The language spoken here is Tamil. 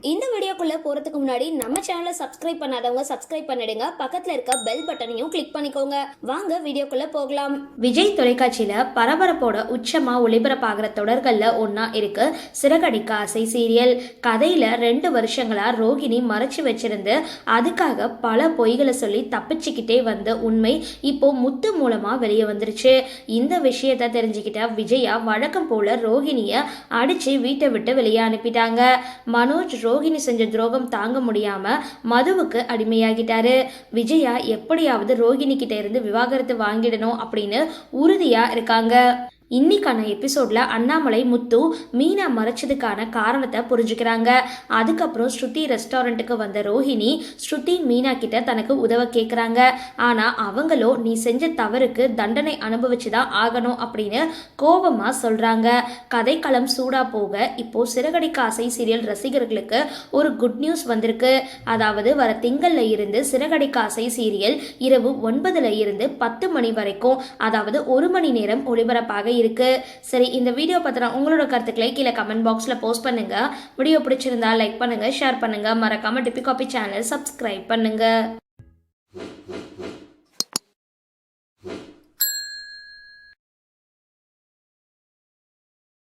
இந்த வீடியோக்குள்ள போறதுக்கு முன்னாடி நம்ம சேனலை சப்ஸ்கிரைப் பண்ணாதவங்க சப்ஸ்கிரைப் பண்ணிடுங்க, பக்கத்துல இருக்க பெல் பட்டனையும் கிளிக் பண்ணிக்கோங்க. வாங்க வீடியோக்குள்ள போகலாம். விஜய் தொலைக்காட்சியில பரபரப்போட உச்சமா ஒளிபரப்பாகிற தொடர்கள்ல ஒன்னா இருக்கு சிறகடிக்க ஆசை சீரியல். கதையில 2 வருஷங்களா ரோகிணி மறைச்சு வச்சிருந்து அதுக்காக பல பொய்களை சொல்லி தப்பிச்சுக்கிட்டே வந்த உண்மை இப்போ முத்து மூலமா வெளியே வந்துருச்சு. இந்த விஷயத்த தெரிஞ்சுக்கிட்ட விஜயா வழக்கம் போல ரோகிணிய அடிச்சு வீட்டை விட்டு வெளியே அனுப்பிட்டாங்க. மனோஜ் ரோகிணி செஞ்ச துரோகம் தாங்க முடியாம மதுவுக்கு அடிமையாகிட்டாரு. விஜயா எப்படியாவது ரோகிணி கிட்ட இருந்து விவாகரத்து வாங்கிடணும் அப்படின்னு உறுதியா இருக்காங்க. இன்னைக்கான எபிசோட்ல அண்ணாமலை முத்து மீனா மறைச்சதுக்கான காரணத்தை புரிஞ்சுக்கிறாங்க. அதுக்கப்புறம் ஸ்ருதி ரெஸ்டாரண்ட்டுக்கு வந்த ரோஹிணி ஸ்ருதி மீனா கிட்ட தனக்கு உதவ கேட்குறாங்க. ஆனா அவங்களோ நீ செஞ்ச தவறுக்கு தண்டனை அனுபவிச்சுதான் ஆகணும் அப்படின்னு கோபமா சொல்றாங்க. கதைக்களம் சூடா போக இப்போ சிறகடிக்க ஆசை சீரியல் ரசிகர்களுக்கு ஒரு குட் நியூஸ் வந்திருக்கு. அதாவது வர திங்கள்ல இருந்து சிறகடிக்க ஆசை சீரியல் இரவு 9ல இருந்து 10 மணி வரைக்கும், அதாவது 1 மணி நேரம் ஒளிபரப்பாக இருக்கு. சரி, இந்த வீடியோ பத்தின உங்களோட கருத்துக்களை கீழே கமெண்ட் பாக்ஸ்ல போஸ்ட் பண்ணுங்க. வீடியோ பிடிச்சிருந்தா லைக் பண்ணுங்க, ஷேர் பண்ணுங்க, மறக்காம டிபி காபி சேனல் சப்ஸ்கிரைப் பண்ணுங்க.